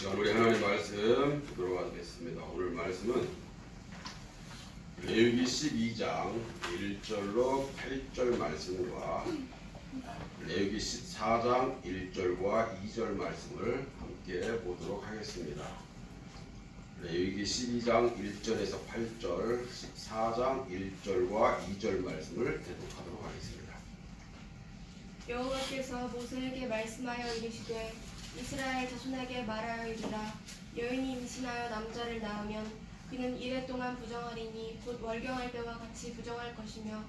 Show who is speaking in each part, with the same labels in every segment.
Speaker 1: 자, 우리 하나님 말씀 보도록 하겠습니다. 오늘 말씀은 레위기 12장 1절로 8절 말씀과 레위기 14장 1절과 2절 말씀을 함께 보도록 하겠습니다. 레위기 12장 1절에서 8절, 14장 1절과 2절 말씀을 대독하도록 하겠습니다.
Speaker 2: 여호와께서 모세에게 말씀하여 이르시되 이스라엘 자손에게 말하여 이르라. 여인이 임신하여 남자를 낳으면 그는 이래 동안 부정하리니 곧 월경할 때와 같이 부정할 것이며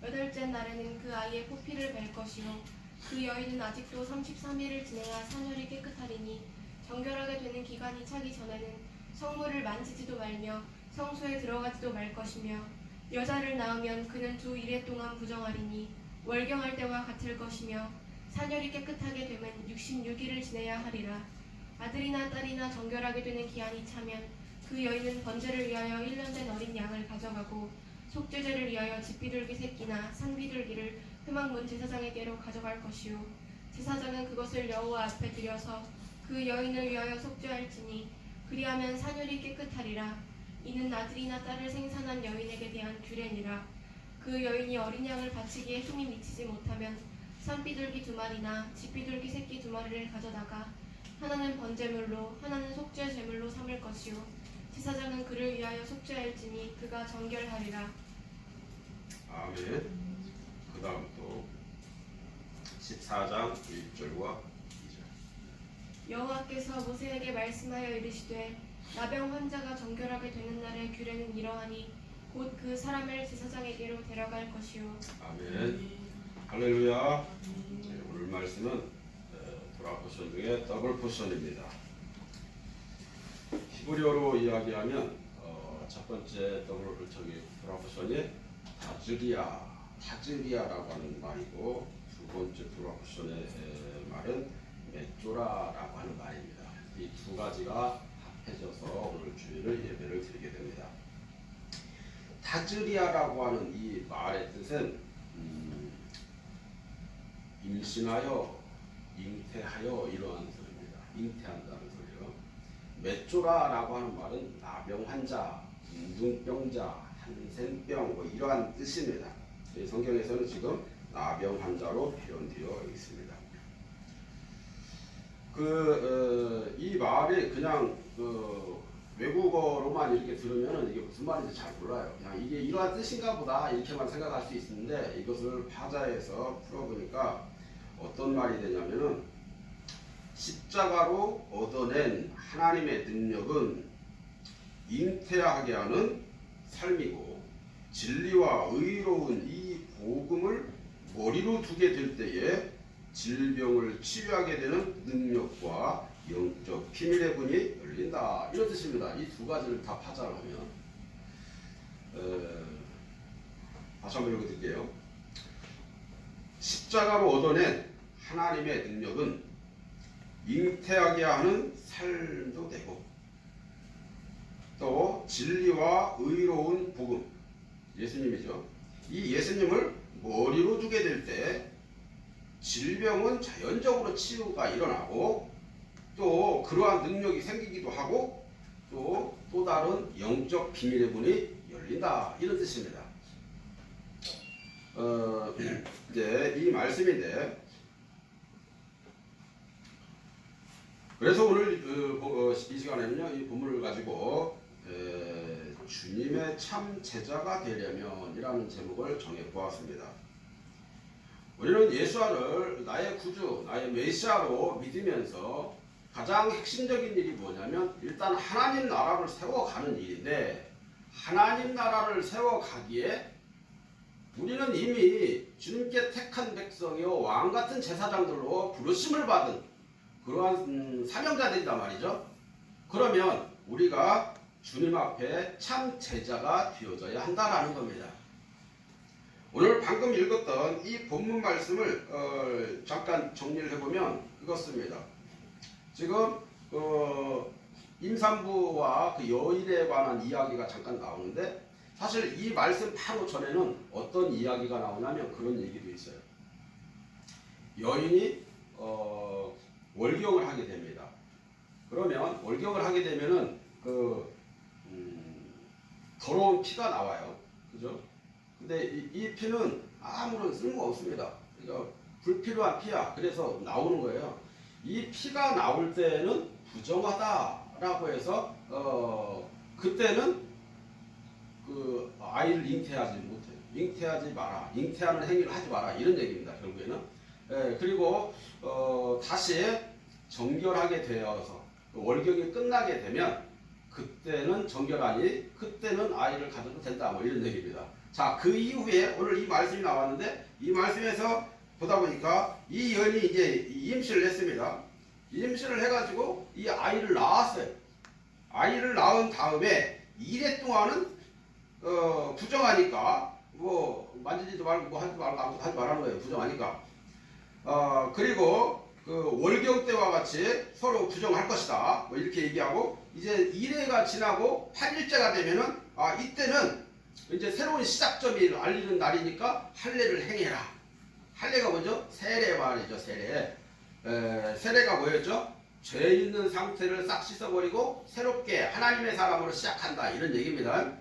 Speaker 2: 여덟째 날에는 그 아이의 포피를 뵐 것이요 그 여인은 아직도 33일을 지내야 사혈이 깨끗하리니 정결하게 되는 기간이 차기 전에는 성물을 만지지도 말며 성소에 들어가지도 말 것이며 여자를 낳으면 그는 두 이래 동안 부정하리니 월경할 때와 같을 것이며 사혈이 깨끗하게 되면 66일을 지내야 하리라. 아들이나 딸이나 정결하게 되는 기한이 차면 그 여인은 번제를 위하여 1년 된 어린 양을 가져가고 속죄제를 위하여 집비둘기 새끼나 산비둘기를 회막문 제사장에게로 가져갈 것이요 제사장은 그것을 여호와 앞에 드려서 그 여인을 위하여 속죄할지니 그리하면 사혈이 깨끗하리라. 이는 아들이나 딸을 생산한 여인에게 대한 규례니라. 그 여인이 어린 양을 바치기에 힘이 미치지 못하면 산비둘기 2마리나 집비둘기 새끼 2마리를 가져다가 하나는 번제물로 하나는 속죄 제물로 삼을 것이요 제사장은 그를 위하여 속죄할지니 그가 정결하리라.
Speaker 1: 아멘. 그 다음 또 14장 1절과 2절.
Speaker 2: 여호와께서 모세에게 말씀하여 이르시되 나병 환자가 정결하게 되는 날의 규례는 이러하니 곧 그 사람을 제사장에게로 데려갈 것이요.
Speaker 1: 아멘. 할렐루야. 오늘 말씀은 도라 포션 중에 더블 포션입니다. 히브리어로 이야기하면 첫 번째 도라 포션이 타즈리아라고 하는 말이고 두 번째 도라 포션의 말은 메조라라고 하는 말입니다. 이 두 가지가 합해져서 오늘 주일을 예배를 드리게 됩니다. 타즈리아라고 하는 이 말의 뜻은 임신하여, 잉태하여 이러한 소리입니다. 잉태한다는 소리요. 메조라라고 하는 말은 나병 환자, 빈둥병자, 한센병 뭐 이러한 뜻입니다. 성경에서는 지금 나병 환자로 표현되어 있습니다. 이 말이 그냥 외국어로만 이렇게 들으면 이게 무슨 말인지 잘 몰라요. 그냥 이게 이러한 뜻인가 보다 이렇게만 생각할 수 있는데 이것을 파자에서 풀어보니까 어떤 말이 되냐면은 십자가로 얻어낸 하나님의 능력은 잉태하게 하는 삶이고 진리와 의로운 이 복음을 머리로 두게 될 때에 질병을 치유하게 되는 능력과 영적 비밀의 문이 열린다. 이런 뜻입니다. 이 두 가지를 다 파자를 하면 다시 한번 읽어드릴게요. 십자가로 얻어낸 하나님의 능력은 잉태하게 하는 삶도 되고 또 진리와 의로운 복음, 예수님이죠. 이 예수님을 머리로 두게 될 때 질병은 자연적으로 치유가 일어나고 또 그러한 능력이 생기기도 하고 또 다른 영적 비밀의 문이 열린다. 이런 뜻입니다. 이제 이 말씀인데 그래서 오늘 이 시간에는요 이 본문을 가지고 주님의 참 제자가 되려면 이라는 제목을 정해 보았습니다. 우리는 예수를 나의 구주, 나의 메시아로 믿으면서 가장 핵심적인 일이 뭐냐면 일단 하나님 나라를 세워가는 일인데 하나님 나라를 세워가기에 우리는 이미 주님께 택한 백성이요 왕같은 제사장들로 부르심을 받은 그러한 사명자들이란 말이죠. 그러면 우리가 주님 앞에 참 제자가 되어져야 한다라는 겁니다. 오늘 방금 읽었던 이 본문 말씀을 잠깐 정리를 해보면 이것입니다. 지금 임산부와 그 여인에 관한 이야기가 잠깐 나오는데 사실 이 말씀 바로 전에는 어떤 이야기가 나오냐면 그런 얘기도 있어요. 여인이 월경을 하게 됩니다. 그러면 월경을 하게 되면은 더러운 피가 나와요. 그죠? 근데 이 피는 아무런 쓸모 없습니다. 그러니까 불필요한 피야. 그래서 나오는 거예요. 이 피가 나올 때는 부정하다라고 해서 그때는 그 아이를 잉태하지 못해요. 잉태하지 마라. 잉태하는 행위를 하지 마라. 이런 얘기입니다. 결국에는. 그리고 다시 정결하게 되어서 월경이 끝나게 되면 그때는 정결하니 그때는 아이를 가져도 된다. 뭐 이런 얘기입니다. 자, 그 이후에 오늘 이 말씀이 나왔는데 이 말씀에서 보다 보니까 이 여인이 이제 임신을 했습니다. 임신을 해가지고 이 아이를 낳았어요. 아이를 낳은 다음에 2회 동안은 부정하니까 뭐 만지지도 말고 뭐 하지 말고 아무것도 하지 말라는 거예요. 부정하니까. 그리고 그 월경 때와 같이 서로 부정할 것이다. 뭐 이렇게 얘기하고 이제 1회가 지나고 8일째가 되면은 이때는 이제 새로운 시작점을 알리는 날이니까 할례를 행해라. 할례가 뭐죠? 세례 말이죠. 세례. 세례가 뭐였죠? 죄 있는 상태를 싹 씻어버리고 새롭게 하나님의 사람으로 시작한다. 이런 얘기입니다.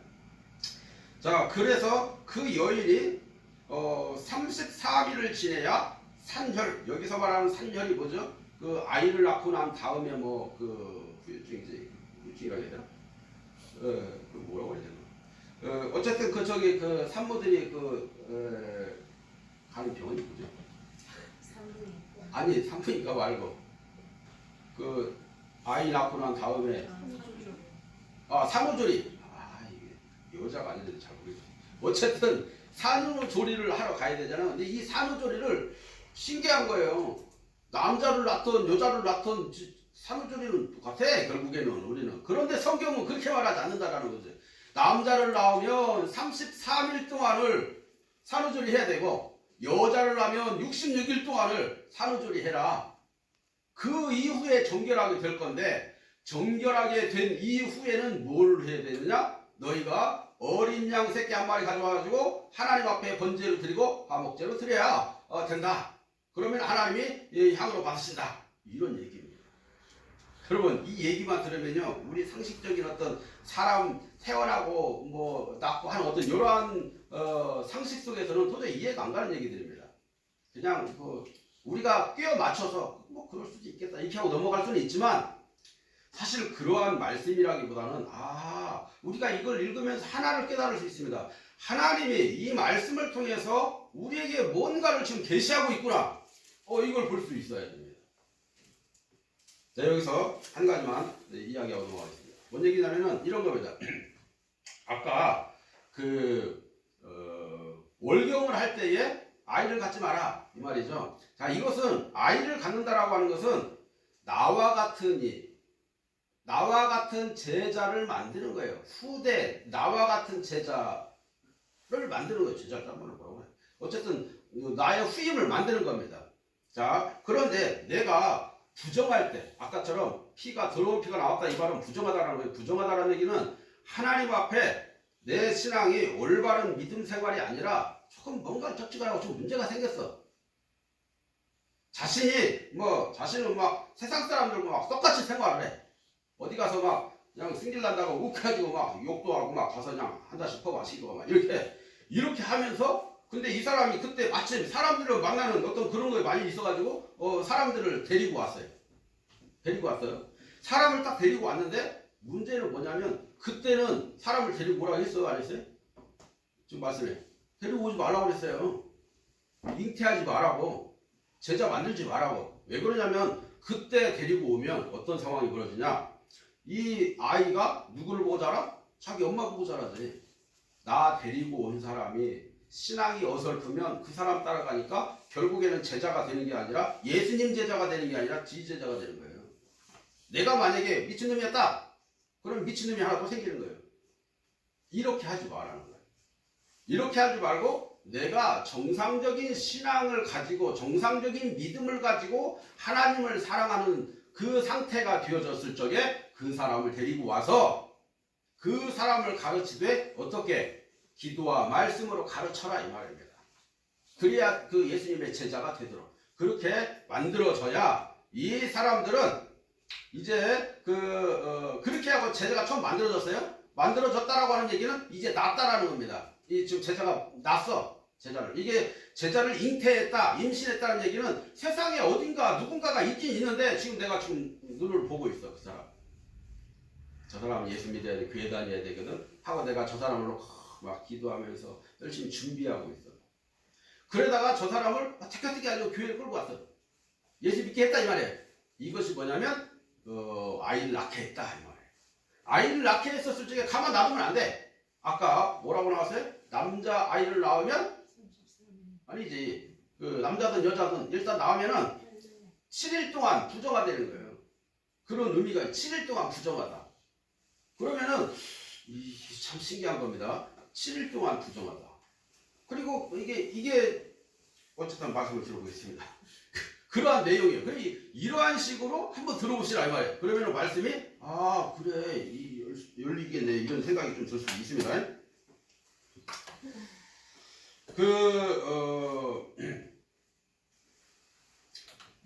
Speaker 1: 자, 그래서 그 여인이 33일을 지내야 산혈, 여기서 말하는 산혈이 뭐죠? 그 아이를 낳고 난 다음에 뭐 그 후유증이지, 후유증이라고 해야 되나? 그 뭐라고 해야 되나? 어쨌든 그 저기 그 산모들이 가는 병원이 뭐죠? 산부인과. 아니 산부인과 말고 그 아이 낳고 난 다음에 산후조리. 이게 여자가 아닌데 잘 모르겠어. 어쨌든 산후조리를 하러 가야 되잖아. 근데 이 산후조리를 신기한 거예요. 남자를 낳던 여자를 낳던 산후조리는 똑같아. 결국에는 우리는. 그런데 성경은 그렇게 말하지 않는다라는 거죠. 남자를 낳으면 33일 동안을 산후조리 해야 되고 여자를 낳으면 66일 동안을 산후조리 해라. 그 이후에 정결하게 될 건데 정결하게 된 이후에는 뭘 해야 되느냐? 너희가 어린 양 새끼 한 마리 가져와가지고 하나님 앞에 번제를 드리고 화목제로 드려야 된다. 그러면 하나님이 향으로 받으신다. 이런 얘기입니다. 여러분 이 얘기만 들으면요 우리 상식적인 어떤 사람 태어나고 뭐 낳고 하는 어떤 이러한 상식 속에서는 도저히 이해가 안 가는 얘기들입니다. 그냥 우리가 끼워 맞춰서 뭐 그럴 수도 있겠다 이렇게 하고 넘어갈 수는 있지만 사실 그러한 말씀이라기보다는 우리가 이걸 읽으면서 하나를 깨달을 수 있습니다. 하나님이 이 말씀을 통해서 우리에게 뭔가를 지금 계시하고 있구나. 이걸 볼 수 있어야 됩니다. 자, 여기서 한 가지만 이야기하고 넘어가겠습니다. 뭔 얘기냐면은 이런 겁니다. 아까 월경을 할 때에 아이를 갖지 마라 이 말이죠. 자, 이것은 아이를 갖는다라고 하는 것은 나와 같은 제자를 만드는 거예요. 후대 나와 같은 제자를 만드는 거예요. 제자를 한번 뭐라고 해요. 어쨌든 나의 후임을 만드는 겁니다. 자, 그런데 내가 부정할 때 아까처럼 더러운 피가 나왔다 이 말은 부정하다라는 거예요. 부정하다라는 얘기는 하나님 앞에 내 신앙이 올바른 믿음 생활이 아니라 조금 뭔가 쩍지근하고 좀 문제가 생겼어. 자신은 막 세상 사람들과 막 똑같이 생활을 해. 어디 가서 막 그냥 승질난다고 욱해가지고 막 욕도 하고 막 가서 그냥 한 잔씩 퍼마시고 막 이렇게 하면서 근데 이 사람이 그때 마침 사람들을 만나는 어떤 그런 거에 많이 있어가지고 사람들을 데리고 왔어요. 사람을 딱 데리고 왔는데 문제는 뭐냐면 그때는 사람을 데리고 오라고 했어요? 안 했어요? 지금 말씀해. 데리고 오지 말라고 그랬어요. 잉태하지 말라고. 제자 만들지 말라고. 왜 그러냐면 그때 데리고 오면 어떤 상황이 벌어지냐. 이 아이가 누구를 보고 자라? 자기 엄마 보고 자라지. 나 데리고 온 사람이 신앙이 어설프면 그 사람 따라가니까 결국에는 제자가 되는 게 아니라 예수님 제자가 되는 게 아니라 지 제자가 되는 거예요. 내가 만약에 미친놈이었다. 그럼 미친놈이 하나 또 생기는 거예요. 이렇게 하지 말라는 거예요. 이렇게 하지 말고 내가 정상적인 신앙을 가지고 정상적인 믿음을 가지고 하나님을 사랑하는 그 상태가 되어졌을 적에 그 사람을 데리고 와서 그 사람을 가르치되 어떻게 기도와 말씀으로 가르쳐라 이 말입니다. 그래야 그 예수님의 제자가 되도록 그렇게 만들어져야 이 사람들은 이제 그렇게 하고 제자가 처음 만들어졌어요. 만들어졌다라고 하는 얘기는 이제 났다라는 겁니다. 이 지금 제자가 났어. 제자를. 이게 제자를 잉태했다, 임신했다는 얘기는 세상에 어딘가 누군가가 있긴 있는데 지금 내가 지금 눈을 보고 있어. 그 사람. 저 사람은 예수 믿어야 돼. 교회 다녀야 되거든. 하고 내가 저 사람을 막 기도하면서 열심히 준비하고 있어. 그러다가 저 사람을 택하택이 아니고 교회를 끌고 왔어. 예수 믿게 했다 이 말이에요. 이것이 뭐냐면 아이를 낳게 했다 이 말이에요. 아이를 낳게 했었을 적에 가만 놔두면 안 돼. 아까 뭐라고 나왔어요? 남자 아이를 낳으면 아니지. 남자든 여자든 일단 낳으면은 7일 동안 부정화 되는 거예요. 그런 의미가 7일 동안 부정하다. 그러면은 참 신기한 겁니다. 7일 동안 부정하다. 그리고 이게 어쨌든 말씀을 들어보겠습니다. 그러한 내용이에요. 이러한 식으로 한번 들어보시라 이 말이에요. 그러면 말씀이 그래 열리겠네 이런 생각이 좀 들 수 있습니다.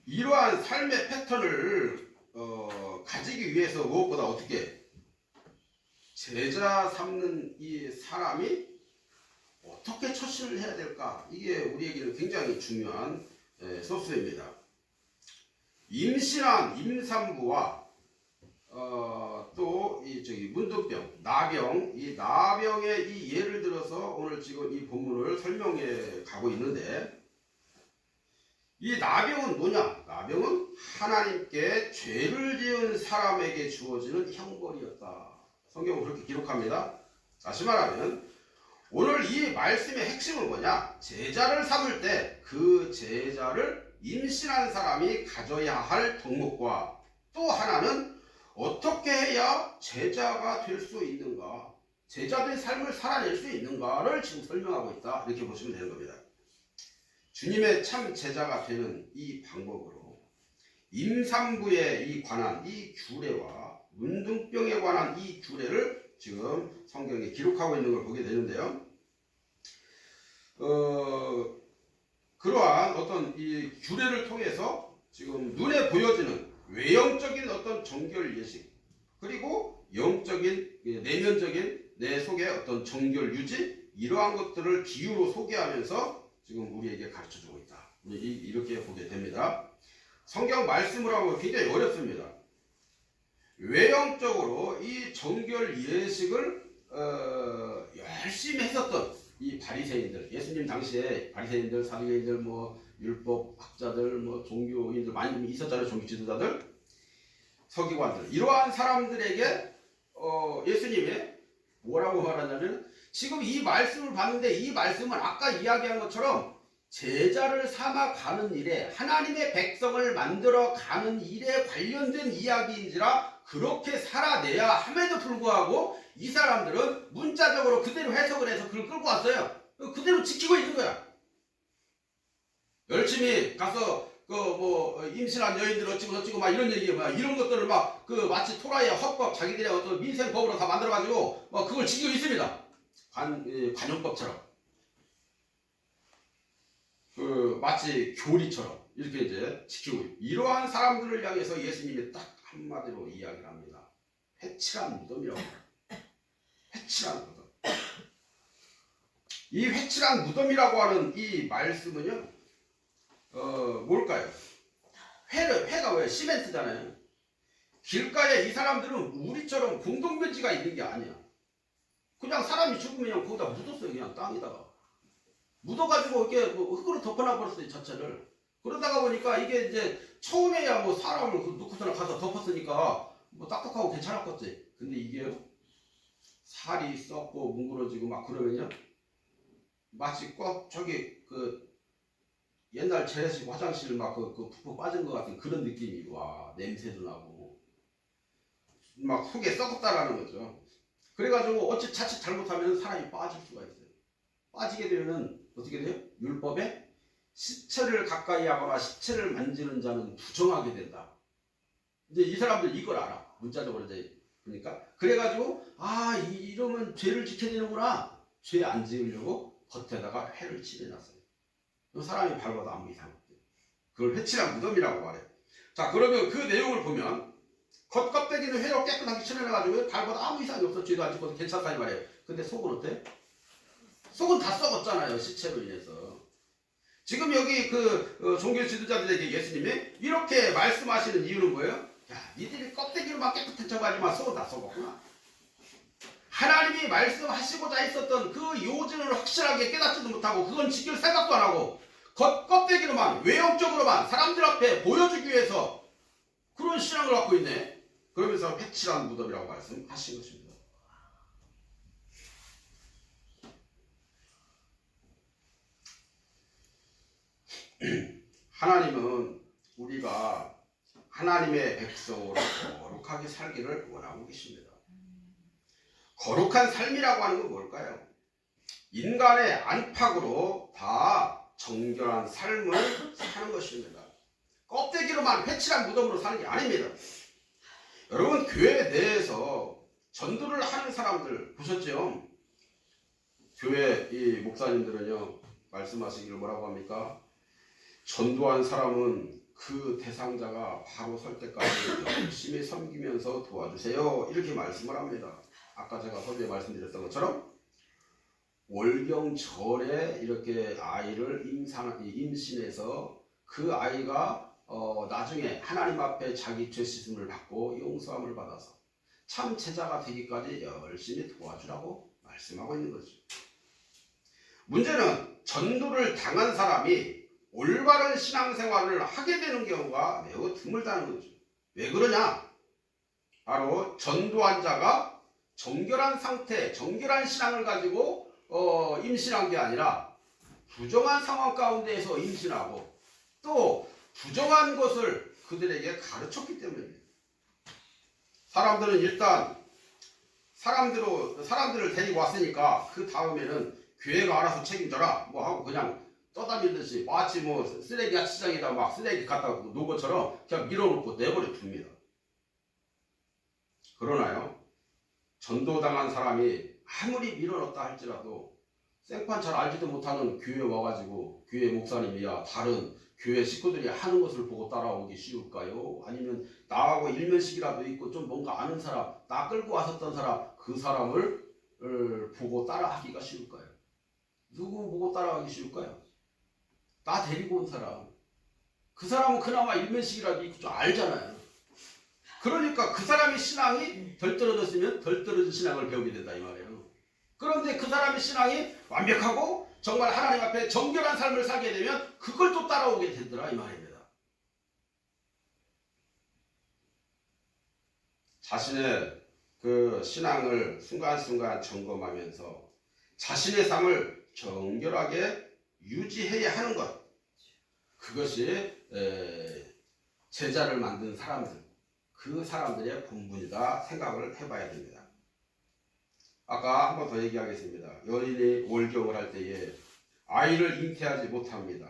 Speaker 1: 이러한 삶의 패턴을 가지기 위해서 무엇보다 어떻게 제자 삼는 이 사람이 어떻게 처신을 해야 될까? 이게 우리에게는 굉장히 중요한 소스입니다. 임신한 임산부와 또 문둥병, 나병, 이 나병의 이 예를 들어서 오늘 지금 이 본문을 설명해 가고 있는데 이 나병은 뭐냐? 나병은 하나님께 죄를 지은 사람에게 주어지는 형벌이었다. 성경은 그렇게 기록합니다. 다시 말하면 오늘 이 말씀의 핵심은 뭐냐? 제자를 삼을 때 그 제자를 임신한 사람이 가져야 할 덕목과 또 하나는 어떻게 해야 제자가 될 수 있는가? 제자된 삶을 살아낼 수 있는가를 지금 설명하고 있다. 이렇게 보시면 되는 겁니다. 주님의 참 제자가 되는 이 방법으로 임산부에 관한 이 규례와 문둥병에 관한 이 규례를 지금 성경에 기록하고 있는 걸 보게 되는데요. 그러한 어떤 이 규례를 통해서 지금 눈에 보여지는 외형적인 어떤 정결 예식 그리고 영적인 내면적인 내 속의 어떤 정결 유지 이러한 것들을 비유로 소개하면서 지금 우리에게 가르쳐주고 있다. 이렇게 보게 됩니다. 성경 말씀을 하고 굉장히 어렵습니다. 외형적으로 이 정결 예식을 열심히 했었던 이 바리새인들, 예수님 당시에 바리새인들, 사두개인들, 율법 학자들, 종교인들 많이 있었잖아요. 종교 지도자들, 서기관들. 이러한 사람들에게 예수님이 뭐라고 말하냐면 지금 이 말씀을 봤는데 이 말씀은 아까 이야기한 것처럼 제자를 삼아 가는 일에 하나님의 백성을 만들어 가는 일에 관련된 이야기인지라 그렇게 살아내야 함에도 불구하고 이 사람들은 문자적으로 그대로 해석을 해서 그걸 끌고 왔어요. 그대로 지키고 있는 거야. 열심히 가서 임신한 여인들 어찌고 막 이런 얘기 이런 것들을 마치 토라의 헌법 자기들의 어떤 민생법으로 다 만들어가지고 그걸 지키고 있습니다. 관용법처럼 마치 교리처럼 이렇게 이제 지키고 있고 이러한 사람들을 향해서 예수님이 딱 한마디로 이야기를 합니다. 회칠한 무덤이라고 합니다. 회칠한 무덤. 이 회칠한 무덤이라고 하는 이 말씀은요, 뭘까요? 회가 왜 시멘트잖아요. 길가에 이 사람들은 우리처럼 공동묘지가 있는 게 아니야. 그냥 사람이 죽으면 거기다 묻었어요. 그냥 땅에다가. 묻어가지고 이렇게 흙으로 덮어놔 버렸어요. 자체를. 그러다가 보니까 이게 이제 처음에야 사람을 놓고서는 가서 덮었으니까 딱딱하고 괜찮았겠지. 근데 이게요, 살이 썩고 뭉그러지고 막 그러면요, 마치 꼭 옛날 재래식 화장실 푹푹 빠진 것 같은 그런 느낌이 와, 냄새도 나고 막 속에 썩었다라는 거죠. 그래가지고 어찌 자칫 잘못하면 사람이 빠질 수가 있어요. 빠지게 되면은 어떻게 돼요? 율법에 시체를 가까이 하거나 시체를 만지는 자는 부정하게 된다. 이제 이 사람들 이걸 알아. 문자적으로 이제 보니까. 그래가지고 이러면 죄를 지켜야 되는구나. 죄 안 지으려고 겉에다가 회를 칠해놨어요. 사람이 밟아도 아무 이상 없대요. 그걸 회칠한 무덤이라고 말해요. 자, 그러면 그 내용을 보면 겉껍데기는 회로 깨끗하게 칠해놔가지고 발보다 아무 이상이 없어. 쥐도 안 짚어도 괜찮다 이 말이에요. 근데 속은 어때? 속은 다 썩었잖아요. 시체로 인해서. 지금 여기 종교 지도자들에게 예수님이 이렇게 말씀하시는 이유는 뭐예요? 야, 니들이 껍데기로만 깨끗한 척하지만 속은 다 썩었구나. 하나님이 말씀하시고자 했었던 그 요즘을 확실하게 깨닫지도 못하고 그건 지킬 생각도 안 하고 껍데기로만 외형적으로만 사람들 앞에 보여주기 위해서 그런 신앙을 갖고 있네. 그러면서 회칠한 무덤이라고 말씀하신 것입니다. 하나님은 우리가 하나님의 백성으로 거룩하게 살기를 원하고 계십니다. 거룩한 삶이라고 하는 건 뭘까요? 인간의 안팎으로 다 정결한 삶을 사는 것입니다. 껍데기로만 회칠한 무덤으로 사는 게 아닙니다. 여러분, 교회 내에서 전도를 하는 사람들 보셨죠? 교회 이 목사님들은요, 말씀하시기를 뭐라고 합니까? 전도한 사람은 그 대상자가 바로 설 때까지 열심히 섬기면서 도와주세요. 이렇게 말씀을 합니다. 아까 제가 서두에 말씀드렸던 것처럼 월경 전에 이렇게 아이를 임신해서 그 아이가 나중에 하나님 앞에 자기 죄 씻음을 받고 용서함을 받아서 참 제자가 되기까지 열심히 도와주라고 말씀하고 있는 거죠. 문제는 전도를 당한 사람이 올바른 신앙생활을 하게 되는 경우가 매우 드물다는 거죠. 왜 그러냐? 바로 전도한 자가 정결한 상태, 정결한 신앙을 가지고 임신한 게 아니라 부정한 상황 가운데에서 임신하고 또 부정한 것을 그들에게 가르쳤기 때문입니다. 사람들은 일단 사람들을 데리고 왔으니까 그 다음에는 교회가 알아서 책임져라 뭐 하고 그냥 떠다니듯이 마치 뭐 쓰레기 야시장에다 막 쓰레기 갖다 놓은 것처럼 그냥 밀어놓고 내버려 둡니다. 그러나요? 전도당한 사람이 아무리 밀어넣었다 할지라도 생판 잘 알지도 못하는 교회 와가지고 교회 목사님이야 다른 교회 식구들이 하는 것을 보고 따라오기 쉬울까요? 아니면 나하고 일면식이라도 있고 좀 뭔가 아는 사람, 나 끌고 왔었던 사람, 그 사람을 보고 따라하기가 쉬울까요? 누구 보고 따라하기 쉬울까요? 나 데리고 온 사람. 그 사람은 그나마 일면식이라도 있고 좀 알잖아요. 그러니까 그 사람의 신앙이 덜 떨어졌으면 덜 떨어진 신앙을 배우게 된다 이 말이에요. 그런데 그 사람의 신앙이 완벽하고 정말 하나님 앞에 정결한 삶을 살게 되면 그걸 또 따라오게 되더라 이 말입니다. 자신의 그 신앙을 순간순간 점검하면서 자신의 삶을 정결하게 유지해야 하는 것, 그것이 제자를 만든 사람들, 그 사람들의 본분이다 생각을 해봐야 됩니다. 아까 한 번 더 얘기하겠습니다. 여인이 월경을 할 때에 아이를 잉태하지 못합니다.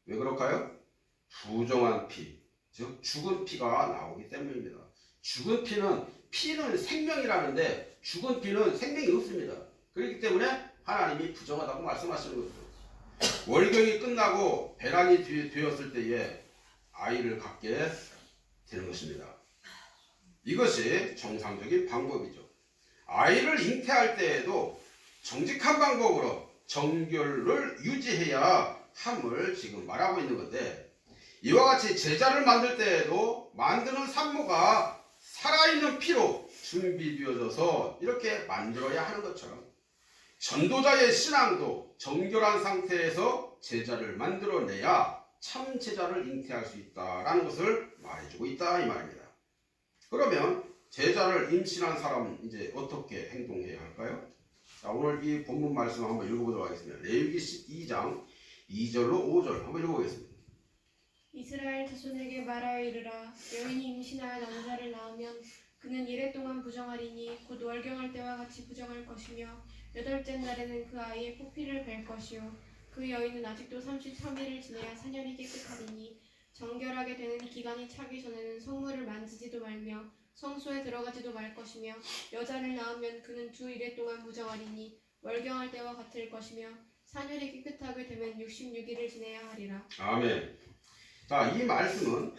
Speaker 1: 왜 그럴까요? 부정한 피, 즉 죽은 피가 나오기 때문입니다. 죽은 피는 생명이라는데 죽은 피는 생명이 없습니다. 그렇기 때문에 하나님이 부정하다고 말씀하시는 거죠. 월경이 끝나고 배란이 되었을 때에 아이를 갖게 되는 것입니다. 이것이 정상적인 방법이죠. 아이를 잉태할 때에도 정직한 방법으로 정결을 유지해야 함을 지금 말하고 있는 건데, 이와 같이 제자를 만들 때에도 만드는 산모가 살아있는 피로 준비되어져서 이렇게 만들어야 하는 것처럼 전도자의 신앙도 정결한 상태에서 제자를 만들어내야 참 제자를 잉태할 수 있다라는 것을 말해주고 있다 이 말입니다. 그러면 제자를 임신한 사람은 이제 어떻게 행동해야 할까요? 자, 오늘 이 본문 말씀 한번 읽어보도록 하겠습니다. 레위기 12장 2절로 5절 한번 읽어보겠습니다.
Speaker 2: 이스라엘 자손에게 말하여 이르라. 여인이 임신하여 남자를 낳으면 그는 이래 동안 부정하리니 곧 월경할 때와 같이 부정할 것이며 8째 날에는 그 아이의 포피를 벨 것이요 그 여인은 아직도 33일을 지내야 사년이 깨끗하리니 정결하게 되는 기간이 차기 전에는 성물을 만지지도 말며 성소에 들어가지도 말 것이며 여자를 낳으면 그는 주 1회 동안 부정하리니 월경할 때와 같을 것이며 사년이 깨끗하게 되면 66일을 지내야 하리라.
Speaker 1: 아멘. 자, 이 말씀은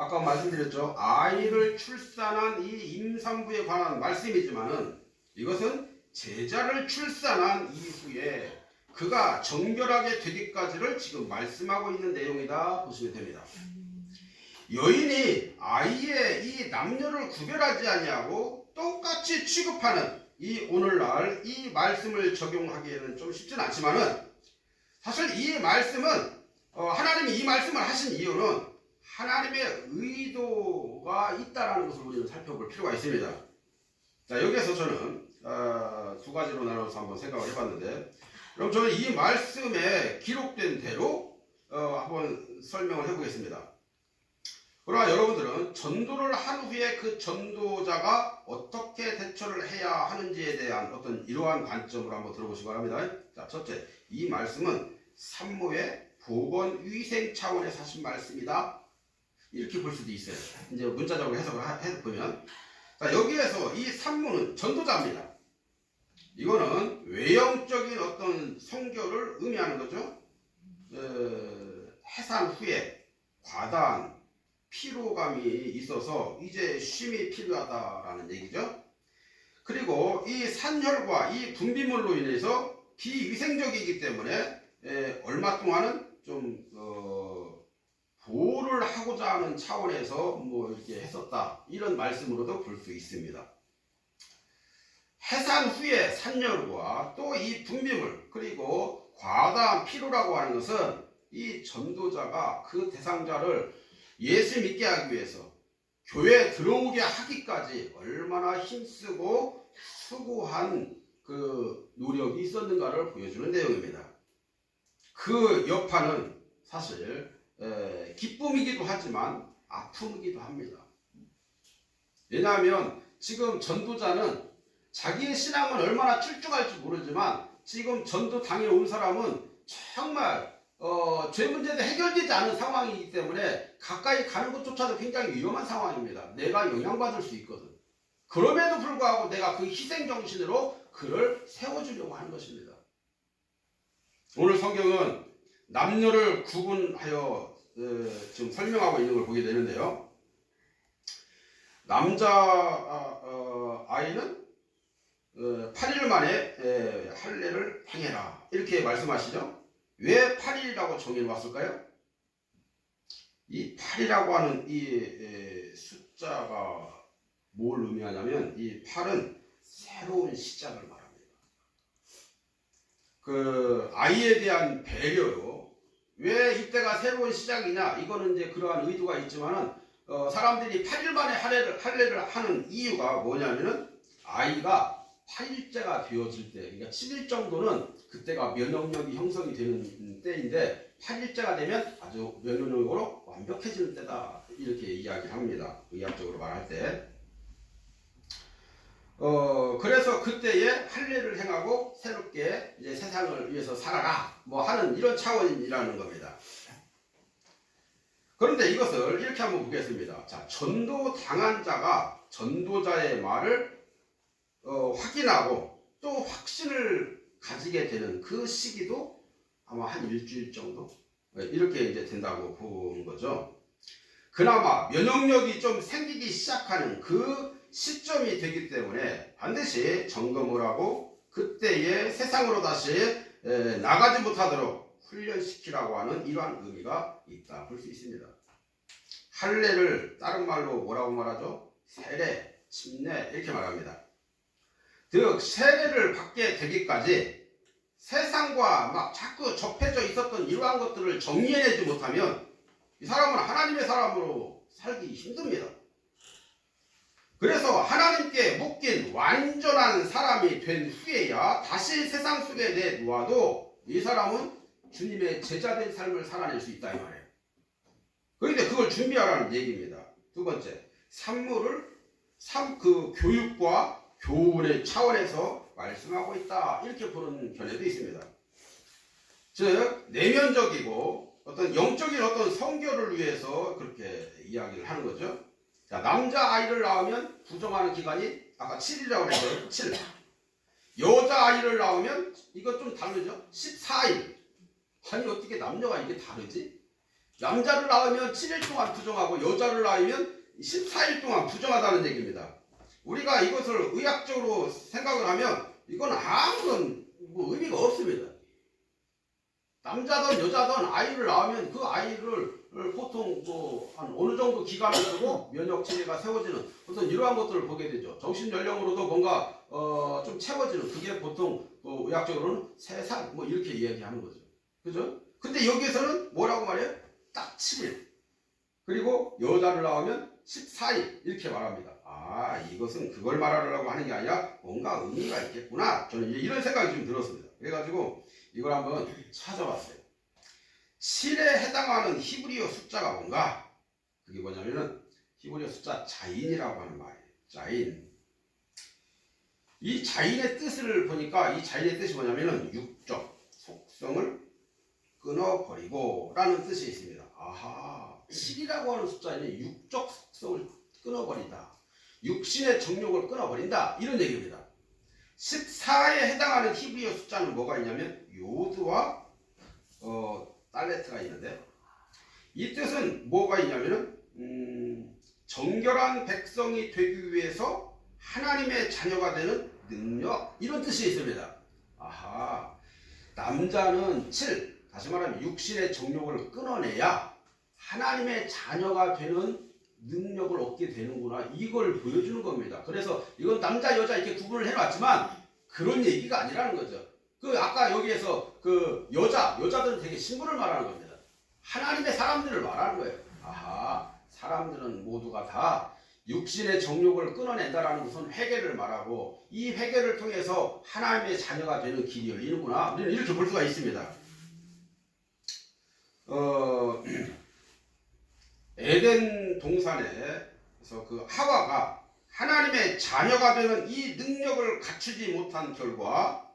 Speaker 1: 아까 말씀드렸죠. 아이를 출산한 이 임산부에 관한 말씀이지만은 이것은 제자를 출산한 이후에 그가 정결하게 되기까지를 지금 말씀하고 있는 내용이다 보시면 됩니다. 여인이 아이의 이 남녀를 구별하지 아니하고 똑같이 취급하는 이 오늘날 이 말씀을 적용하기에는 좀 쉽진 않지만은 사실 이 말씀은 하나님이 이 말씀을 하신 이유는 하나님의 의도가 있다라는 것을 우리는 살펴볼 필요가 있습니다. 자, 여기에서 저는 두 가지로 나눠서 한번 생각을 해봤는데, 그럼 저는 이 말씀에 기록된 대로 한번 설명을 해보겠습니다. 그러나 여러분들은 전도를 한 후에 그 전도자가 어떻게 대처를 해야 하는지에 대한 어떤 이러한 관점으로 한번 들어보시기 바랍니다. 자, 첫째, 이 말씀은 산모의 보건 위생 차원에서 하신 말씀이다. 이렇게 볼 수도 있어요. 이제 문자적으로 해석을 해보면, 자, 여기에서 이 산모는 전도자입니다. 이거는 외형적인 어떤 성결을 의미하는 거죠. 해산 후에 과다한 피로감이 있어서 이제 쉼이 필요하다라는 얘기죠. 그리고 이 산혈과 이 분비물로 인해서 비위생적이기 때문에 얼마 동안은 좀 보호를 하고자 하는 차원에서 뭐 이렇게 했었다, 이런 말씀으로도 볼 수 있습니다. 해산 후에 산혈과 또 이 분비물 그리고 과다한 피로라고 하는 것은 이 전도자가 그 대상자를 예수 믿게 하기 위해서 교회에 들어오게 하기까지 얼마나 힘쓰고 수고한 그 노력이 있었는가를 보여주는 내용입니다. 그 여파는 사실 기쁨이기도 하지만 아픔이기도 합니다. 왜냐하면 지금 전도자는 자기의 신앙은 얼마나 출중할지 모르지만 지금 전도 당에 온 사람은 정말 죄 문제도 해결되지 않은 상황이기 때문에 가까이 가는 것조차도 굉장히 위험한 상황입니다. 내가 영향받을 수 있거든. 그럼에도 불구하고 내가 그 희생정신으로 그를 세워주려고 하는 것입니다. 오늘 성경은 남녀를 구분하여 지금 설명하고 있는 걸 보게 되는데요. 남자 아이는 8일 만에 할례를 행해라, 이렇게 말씀하시죠. 왜 8일이라고 정해놓았을까요? 이 8이라고 하는 이 숫자가 뭘 의미하냐면, 이 8은 새로운 시작을 말합니다. 그 아이에 대한 배려로, 왜 이때가 새로운 시작이냐, 이거는 이제 그러한 의도가 있지만은 사람들이 8일 만에 할례를 하는 이유가 뭐냐면은 아이가 8일째가 되어질 때, 그러니까 7일 정도는 그때가 면역력이 형성이 되는 때인데 8일째가 되면 아주 면역력으로 완벽해지는 때다, 이렇게 이야기를 합니다. 의학적으로 말할 때. 그래서 그때에 할례를 행하고 새롭게 이제 세상을 위해서 살아라, 뭐 하는 이런 차원이라는 겁니다. 그런데 이것을 이렇게 한번 보겠습니다. 자, 전도 당한 자가 전도자의 말을 확인하고 또 확신을 가지게 되는 그 시기도 아마 한 일주일 정도 이렇게 이제 된다고 보는 거죠. 그나마 면역력이 좀 생기기 시작하는 그 시점이 되기 때문에 반드시 점검을 하고 그때에 세상으로 다시 나가지 못하도록 훈련시키라고 하는 이러한 의미가 있다 볼 수 있습니다. 할례를 다른 말로 뭐라고 말하죠? 세례, 침례, 이렇게 말합니다. 즉 세례를 받게 되기까지 세상과 막 자꾸 접해져 있었던 이러한 것들을 정리해내지 못하면 이 사람은 하나님의 사람으로 살기 힘듭니다. 그래서 하나님께 묶인 완전한 사람이 된 후에야 다시 세상 속에 내놓아도 이 사람은 주님의 제자된 삶을 살아낼 수 있다, 이 말이에요. 그런데 그걸 준비하라는 얘기입니다. 두 번째, 산모를 그 교육과 교훈의 차원에서 말씀하고 있다, 이렇게 보는 견해도 있습니다. 즉 내면적이고 어떤 영적인 어떤 성결을 위해서 그렇게 이야기를 하는 거죠. 자, 남자 아이를 낳으면 부정하는 기간이 아까 7일이라고 했어요. 7. 여자 아이를 낳으면 이거 좀 다르죠. 14일. 아니 어떻게 남녀가 이게 다르지? 남자를 낳으면 7일 동안 부정하고 여자를 낳으면 14일 동안 부정하다는 얘기입니다. 우리가 이것을 의학적으로 생각을 하면 이건 아무런 의미가 없습니다. 남자든 여자든 아이를 낳으면 그 아이를 보통 한 어느 정도 기간을 두고 면역 체계가 세워지는 어떤 이러한 것들을 보게 되죠. 정신 연령으로도 뭔가 좀 채워지는 그게 보통 의학적으로는 3살 뭐 이렇게 이야기하는 거죠. 그죠? 근데 여기에서는 뭐라고 말해요? 딱 7일. 그리고 여자를 낳으면 14일 이렇게 말합니다. 아, 이것은 그걸 말하려고 하는 게 아니라 뭔가 의미가 있겠구나. 저는 이런 생각이 좀 들었습니다. 그래가지고 이걸 한번 찾아봤어요. 7에 해당하는 히브리어 숫자가 뭔가? 그게 뭐냐면은 히브리어 숫자 자인이라고 하는 말이에요. 자인. 이 자인의 뜻을 보니까 이 자인의 뜻이 뭐냐면은 육적 속성을 끊어버리고 라는 뜻이 있습니다. 아하, 7이라고 하는 숫자에는 육적 속성을 끊어버린다. 육신의 정욕을 끊어버린다. 이런 얘기입니다. 14에 해당하는 히브리어 숫자는 뭐가 있냐면 요드와 달레트가 있는데 이 뜻은 뭐가 있냐면은 정결한 백성이 되기 위해서 하나님의 자녀가 되는 능력 이런 뜻이 있습니다. 아하, 남자는 7, 다시 말하면 육신의 정욕을 끊어내야 하나님의 자녀가 되는 능력을 얻게 되는구나 이걸 보여주는 겁니다. 그래서 이건 남자 여자 이렇게 구분을 해놨지만 그런 얘기가 아니라는 거죠. 그 아까 여기에서 그 여자들은 되게 신분을 말하는 겁니다. 하나님의 사람들을 말하는 거예요. 아하, 사람들은 모두가 다 육신의 정욕을 끊어낸다라는 것은 회개를 말하고 이 회개를 통해서 하나님의 자녀가 되는 길이 열리는구나 우리는 이렇게 볼 수가 있습니다. 에덴 동산에서 그 하와가 하나님의 자녀가 되는 이 능력을 갖추지 못한 결과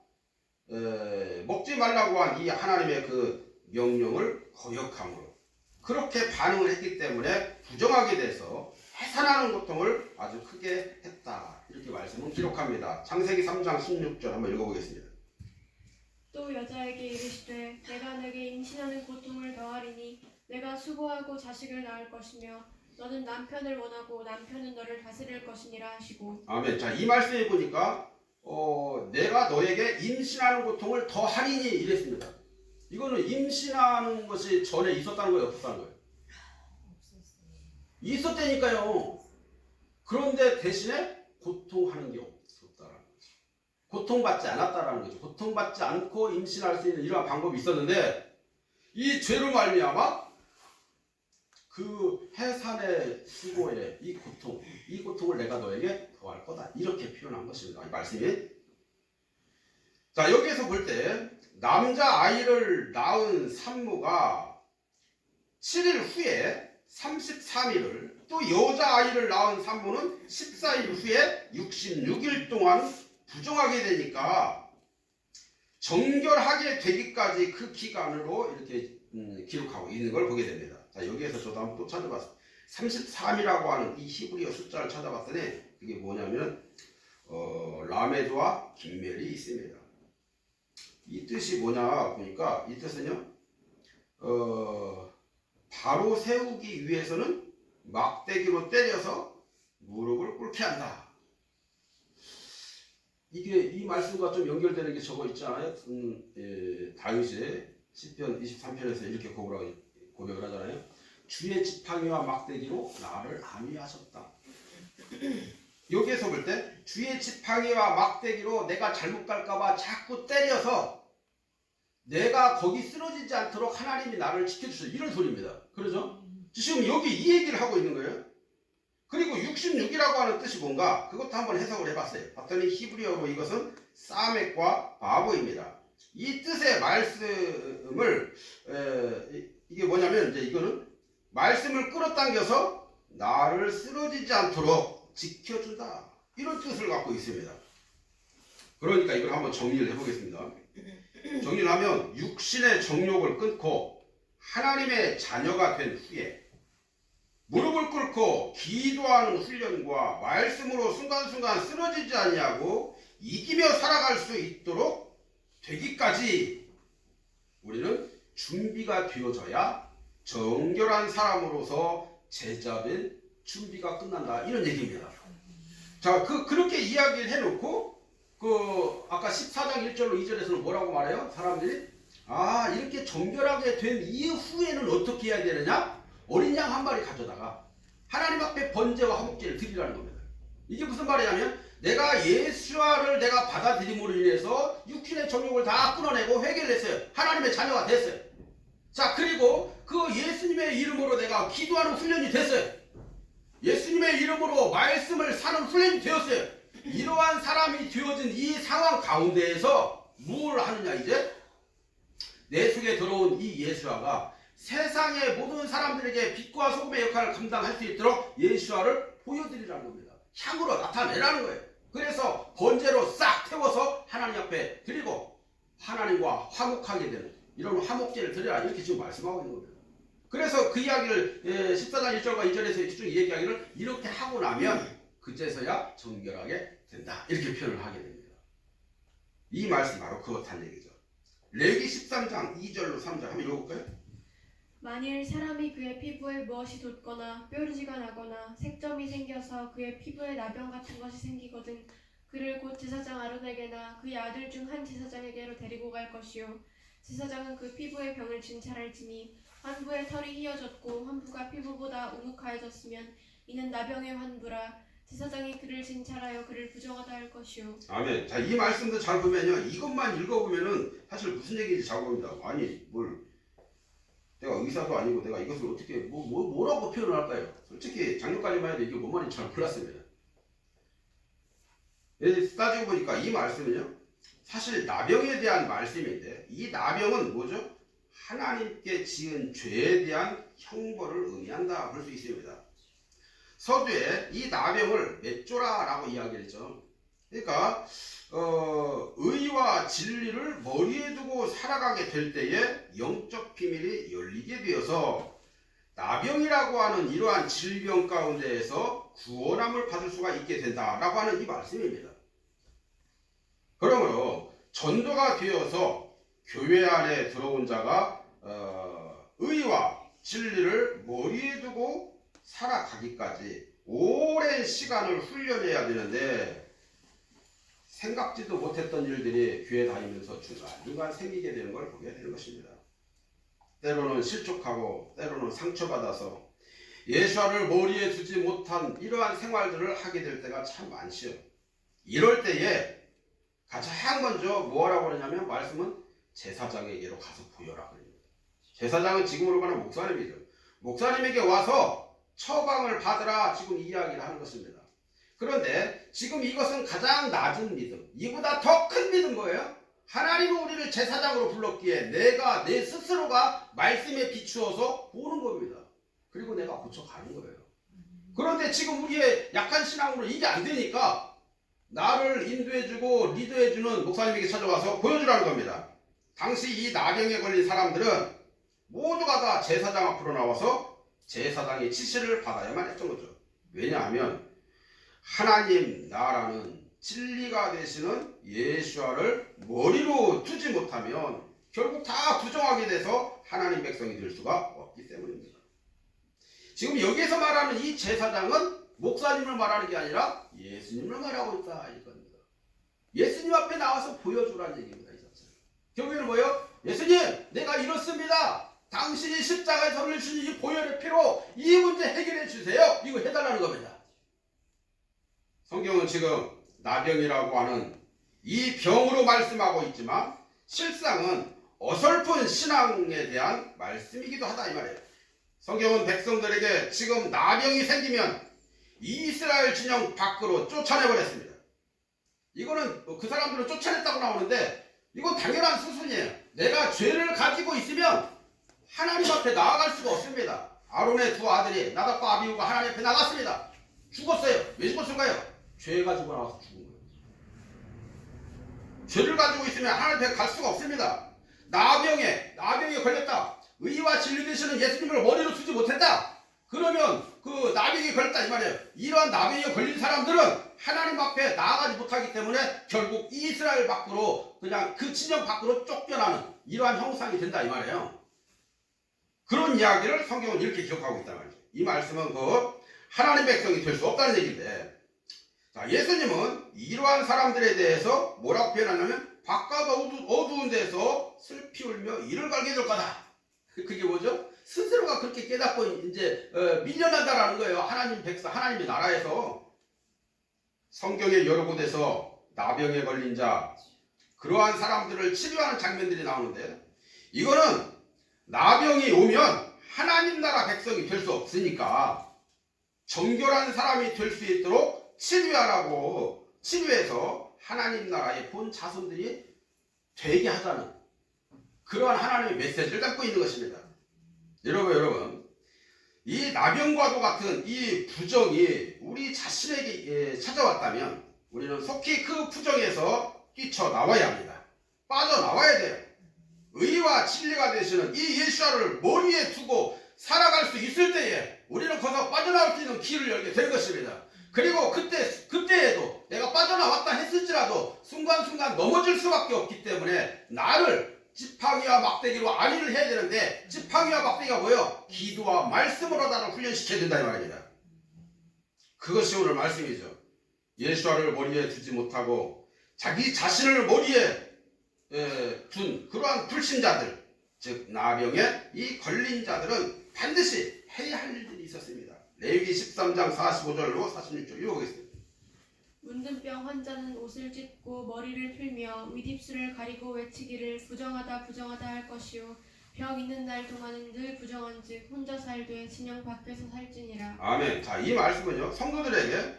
Speaker 1: 먹지 말라고 한 이 하나님의 그 명령을 거역함으로 그렇게 반응을 했기 때문에 부정하게 돼서 해산하는 고통을 아주 크게 했다. 이렇게 말씀은 기록합니다. 창세기 3장 16절 한번 읽어보겠습니다.
Speaker 2: 또 여자에게 이르시되 내가 내게 임신하는 고통을 더하리니 내가 수고하고 자식을 낳을 것이며 너는 남편을 원하고 남편은 너를 다스릴 것이니라 하시고. 아멘.
Speaker 1: 자, 이 말씀에 보니까 내가 너에게 임신하는 고통을 더하리니 이랬습니다. 이거는 임신하는 것이 전에 있었다는 거예요, 없었다는 거예요? 있었다니까요. 그런데 대신에 고통하는 게 없었다라는 거죠. 고통받지 않았다라는 거죠. 고통받지 않고 임신할 수 있는 이러한 방법이 있었는데 이 죄로 말미암아 그 해산의 수고의 이 고통을 내가 너에게 더할 거다. 이렇게 표현한 것입니다. 이 말씀이. 자, 여기에서 볼 때 남자 아이를 낳은 산모가 7일 후에 33일을 또 여자 아이를 낳은 산모는 14일 후에 66일 동안 부정하게 되니까 정결하게 되기까지 그 기간으로 이렇게 기록하고 있는 걸 보게 됩니다. 자, 여기에서 저도 한번 또 찾아봤어요. 33이라고 하는 이 히브리어 숫자를 찾아봤더니 그게 뭐냐면 라메드와 김멜이 있습니다. 이 뜻이 뭐냐 보니까 이 뜻은요 바로 세우기 위해서는 막대기로 때려서 무릎을 꿇게 한다. 이게 이 말씀과 좀 연결되는 게 저거 있잖아요. 다윗의 시편 23편에서 이렇게 고백을 하잖아요. 주의 지팡이와 막대기로 나를 안위하셨다. 여기에서 볼 때 주의 지팡이와 막대기로 내가 잘못 갈까봐 자꾸 때려서 내가 거기 쓰러지지 않도록 하나님이 나를 지켜주셔. 이런 소리입니다. 그러죠? 지금 여기 이 얘기를 하고 있는 거예요. 그리고 66이라고 하는 뜻이 뭔가 그것도 한번 해석을 해봤어요. 봤더니 히브리어로 이것은 사멕과 바보입니다. 이 뜻의 말씀을 이게 뭐냐면 이제 이거는 말씀을 끌어당겨서 나를 쓰러지지 않도록 지켜준다. 이런 뜻을 갖고 있습니다. 그러니까 이걸 한번 정리를 해보겠습니다. 정리를 하면 육신의 정욕을 끊고 하나님의 자녀가 된 후에 무릎을 꿇고 기도하는 훈련과 말씀으로 순간순간 쓰러지지 아니하고 이기며 살아갈 수 있도록 되기까지 우리는 준비가 되어져야 정결한 사람으로서 제자된 준비가 끝난다. 이런 얘기입니다. 자, 그렇게 이야기를 해놓고 아까 14장 1절로 2절에서는 뭐라고 말해요? 사람들이 이렇게 정결하게 된 이후에는 어떻게 해야 되느냐? 어린 양 한 마리 가져다가 하나님 앞에 번제와 화목제를 드리라는 겁니다. 이게 무슨 말이냐면 내가 예수와를 내가 받아들임으로 인해서 육신의 정욕을 다 끊어내고 회개를 했어요. 하나님의 자녀가 됐어요. 자, 그리고 그 예수님의 이름으로 내가 기도하는 훈련이 됐어요. 예수님의 이름으로 말씀을 사는 훈련이 되었어요. 이러한 사람이 되어진 이 상황 가운데에서 뭘 하느냐, 이제 내 속에 들어온 이 예수와가 세상의 모든 사람들에게 빛과 소금의 역할을 감당할 수 있도록 예수와를 보여드리라는 겁니다. 향으로 나타내라는 거예요. 그래서 번제로 싹 태워서 하나님 앞에 드리고 하나님과 화목하게 되는 이런 화목제를 드려라, 이렇게 지금 말씀하고 있는 겁니다. 그래서 그 이야기를 14장 1절과 2절에서 쭉 얘기하기를 이렇게 하고 나면 그제서야 정결하게 된다, 이렇게 표현을 하게 됩니다. 이 말씀이 바로 그렇다는 얘기죠. 레위기 13장 2절로 3절 한번 읽어볼까요?
Speaker 2: 만일 사람이 그의 피부에 무엇이 돋거나 뾰루지가 나거나 색점이 생겨서 그의 피부에 나병 같은 것이 생기거든 그를 곧 제사장 아론에게나 그의 아들 중 한 제사장에게로 데리고 갈 것이요 제사장은 그 피부의 병을 진찰할지니 환부의 털이 휘어졌고 환부가 피부보다 우묵하여졌으면 이는 나병의 환부라 제사장이 그를 진찰하여 그를 부정하다 할 것이요.
Speaker 1: 아멘. 자, 이 말씀도 잘 보면요, 이것만 읽어보면은 사실 무슨 얘기인지 잘 보입니다. 아니, 내가 의사도 아니고 내가 이것을 어떻게 뭐라고 표현을 할까요? 솔직히 작년까지만 해도 이게 뭔 말인지 잘 몰랐습니다. 따지고 보니까 이 말씀은요, 사실 나병에 대한 말씀인데 이 나병은 뭐죠? 하나님께 지은 죄에 대한 형벌을 의미한다 볼 수 있습니다. 서두에 이 나병을 맷조라라고 이야기했죠. 그러니까 의와 진리를 머리에 두고 살아가게 될 때에 영적 비밀이 열리게 되어서 나병이라고 하는 이러한 질병 가운데에서 구원함을 받을 수가 있게 된다라고 하는 이 말씀입니다. 그러므로 전도가 되어서 교회 안에 들어온 자가 의와 진리를 머리에 두고 살아가기까지 오랜 시간을 훈련해야 되는데 생각지도 못했던 일들이 교회 다니면서 중간중간 생기게 되는 걸 보게 되는 것입니다. 때로는 실족하고 때로는 상처받아서 예수와를 머리에 두지 못한 이러한 생활들을 하게 될 때가 참 많지요. 이럴 때에 가장 먼저 뭐라고 그러냐면 말씀은 제사장에게로 가서 보여라 그럽니다. 제사장은 지금으로 말하면 목사님이죠. 목사님에게 와서 처방을 받으라, 지금 이야기를 하는 것입니다. 그런데 지금 이것은 가장 낮은 믿음, 이보다 더 큰 믿음 거예요. 하나님은 우리를 제사장으로 불렀기에 내가 내 스스로가 말씀에 비추어서 보는 겁니다. 그리고 내가 고쳐가는 거예요. 그런데 지금 우리의 약한 신앙으로 이게 안 되니까 나를 인도해주고 리더해주는 목사님에게 찾아와서 보여주라는 겁니다. 당시 이 나병에 걸린 사람들은 모두가 다 제사장 앞으로 나와서 제사장의 지시를 받아야만 했던 거죠. 왜냐하면 하나님 나라는 진리가 되시는 예수와를 머리로 두지 못하면 결국 다 부정하게 돼서 하나님 백성이 될 수가 없기 때문입니다. 지금 여기서 말하는 이 제사장은 목사님을 말하는 게 아니라 예수님을 말하고 있다 이겁니다. 예수님 앞에 나와서 보여주라는 얘기입니다. 이 자체는. 결국에는 뭐예요? 예수님, 내가 이렇습니다. 당신이 십자가에서 흘리신 이 보혈의 피로 이 문제 해결해 주세요. 이거 해달라는 겁니다. 성경은 지금 나병이라고 하는 이 병으로 말씀하고 있지만 실상은 어설픈 신앙에 대한 말씀이기도 하다 이 말이에요. 성경은 백성들에게 지금 나병이 생기면 이스라엘 진영 밖으로 쫓아내버렸습니다. 이거는 그 사람들을 쫓아냈다고 나오는데 이건 당연한 수순이에요. 내가 죄를 가지고 있으면 하나님 앞에 나아갈 수가 없습니다. 아론의 두 아들이 나답과 아비후가 하나님 앞에 나갔습니다. 죽었어요. 왜 죽었을까요? 죄 가지고 나와서 죽은 거예요. 죄를 가지고 있으면 하나님 앞에 갈 수가 없습니다. 나병에 걸렸다. 의와 진리 되시는 예수님을 머리로 두지 못했다. 그러면 그 나병이 걸렸다 이 말이에요. 이러한 나병에 걸린 사람들은 하나님 앞에 나아가지 못하기 때문에 결국 이스라엘 밖으로 그냥 그 진영 밖으로 쫓겨나는 이러한 형상이 된다 이 말이에요. 그런 이야기를 성경은 이렇게 기록하고 있단 말이죠. 이 말씀은 그 하나님 백성이 될 수 없다는 얘기인데, 자, 예수님은 이러한 사람들에 대해서 뭐라고 표현하냐면 바깥 어두운 데서 슬피 울며 이를 갈게 될 거다. 그게 뭐죠? 스스로가 그렇게 깨닫고 이제 밀려난다라는 거예요. 하나님 백성, 하나님의 나라에서. 성경의 여러 곳에서 나병에 걸린 자, 그러한 사람들을 치료하는 장면들이 나오는데, 이거는 나병이 오면 하나님 나라 백성이 될 수 없으니까 정결한 사람이 될 수 있도록 치료하라고, 치료해서 하나님 나라의 본 자손들이 되게 하자는 그러한 하나님의 메시지를 담고 있는 것입니다. 여러분, 이 나병과도 같은 이 부정이 우리 자신에게 찾아왔다면 우리는 속히 그 부정에서 뛰쳐나와야 합니다. 빠져나와야 돼요. 의와 진리가 되시는 이 예수를 머리에 두고 살아갈 수 있을 때에 우리는 거기서 빠져나올 수 있는 길을 열게 될 것입니다. 그리고 그때에도 내가 빠져나왔다 했을지라도 순간순간 넘어질 수밖에 없기 때문에 나를 지팡이와 막대기로 안위를 해야 되는데, 지팡이와 막대기가 뭐예요? 기도와 말씀으로 나를 훈련시켜야 된다 이 말입니다. 그것이 오늘 말씀이죠. 예수와를 머리에 두지 못하고 자기 자신을 머리에 둔 그러한 불신자들, 즉 나병에 이 걸린 자들은 반드시 해야 할 일들이 있었습니다. 레위기 13장 45절로 46절 읽어보겠습니다.
Speaker 2: 문둥병 환자는 옷을 찢고 머리를 풀며 윗입술을 가리고 외치기를 부정하다 부정하다 할 것이요 병 있는 날 동안은 늘 부정한즉 혼자 살되 진영 밖에서 살지니라.
Speaker 1: 아멘. 자, 이 말씀은요, 성도들에게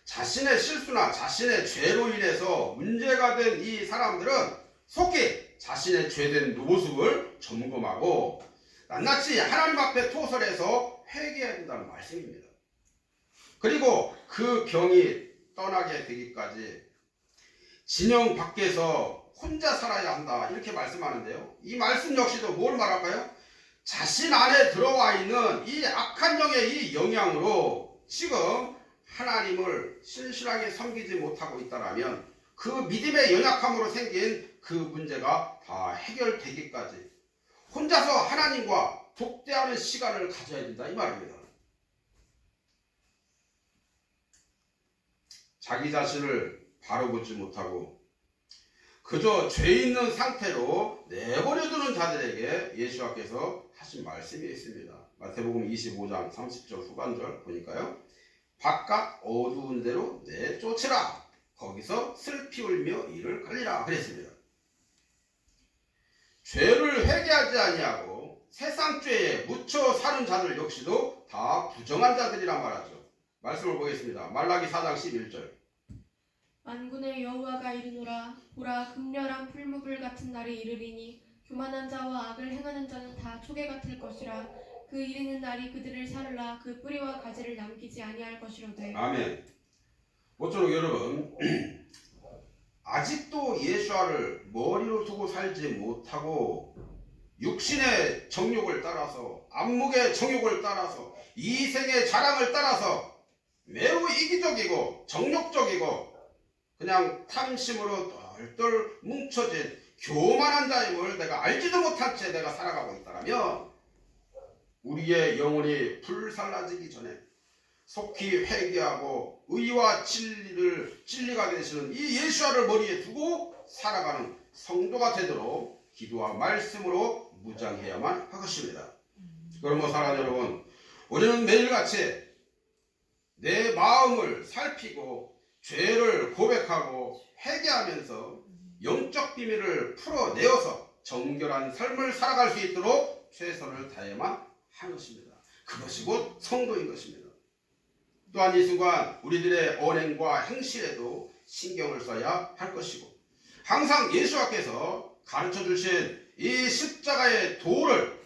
Speaker 1: 자신의 실수나 자신의 죄로 인해서 문제가 된 이 사람들은 속히 자신의 죄된 모습을 점검하고 낱낱이 하나님 앞에 토설해서 회개해야 된다는 말씀입니다. 그리고 그 병이 떠나게 되기까지 진영 밖에서 혼자 살아야 한다 이렇게 말씀하는데요, 이 말씀 역시도 뭘 말할까요? 자신 안에 들어와 있는 이 악한 영의 이 영향으로 지금 하나님을 신실하게 섬기지 못하고 있다라면 그 믿음의 연약함으로 생긴 그 문제가 다 해결되기까지 혼자서 하나님과 독대하는 시간을 가져야 된다 이 말입니다. 자기 자신을 바로 보지 못하고 그저 죄 있는 상태로 내버려두는 자들에게 예수님께서 하신 말씀이 있습니다. 마태복음 25장 30절 후반절 보니까요, 바깥 어두운 데로 내쫓으라. 거기서 슬피 울며 이를 갈리라 그랬습니다. 죄를 회개하지 아니하고 세상 죄에 묻혀 사는 자들 역시도 다 부정한 자들이란 말하죠. 말씀을 보겠습니다. 말라기 4장 11절.
Speaker 2: 만군의 여호와가 이르노라. 보라, 극렬한 풀무불 같은 날이 이르리니 교만한 자와 악을 행하는 자는 다 초계 같을 것이라. 그 이르는 날이 그들을 사르라. 그 뿌리와 가지를 남기지 아니할 것이로되.
Speaker 1: 아멘. 모쪼록 여러분, 아직도 예수와를 머리로 두고 살지 못하고 육신의 정욕을 따라서, 안목의 정욕을 따라서, 이생의 자랑을 따라서 매우 이기적이고 정욕적이고 그냥 탐심으로 똘똘 뭉쳐진 교만한 자임을 내가 알지도 못한 채 내가 살아가고 있다면 우리의 영혼이 불살라지기 전에 속히 회개하고 의와 진리가 되시는 이 예수와를 머리에 두고 살아가는 성도가 되도록 기도와 말씀으로 무장해야만 할 것입니다. 그러므로 사랑하는 여러분, 우리는 매일같이 내 마음을 살피고 죄를 고백하고 회개하면서 영적 비밀을 풀어내어서 정결한 삶을 살아갈 수 있도록 최선을 다해야만 하는 것입니다. 그것이 곧 성도인 것입니다. 또한 이 순간 우리들의 언행과 행실에도 신경을 써야 할 것이고, 항상 예수께서 가르쳐 주신 이 십자가의 도를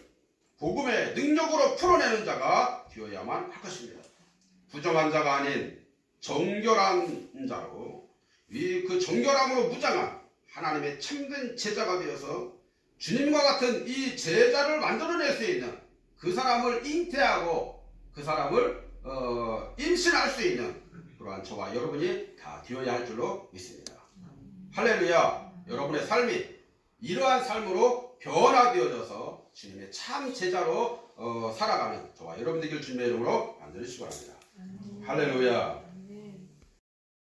Speaker 1: 복음의 능력으로 풀어내는 자가 되어야만 할 것입니다. 부정한 자가 아닌 정결한 자로 그 정결함으로 무장한 하나님의 참된 제자가 되어서 주님과 같은 이 제자를 만들어낼 수 있는, 그 사람을 잉태하고 그 사람을 임신할 수 있는 그러한 저와 여러분이 다 되어야 할 줄로 믿습니다. 할렐루야. 여러분의 삶이 이러한 삶으로 변화되어져서 주님의 참 제자로 살아가는 저와 여러분 되길 주님의 이름으로 간절히 축원합니다. 할렐루야.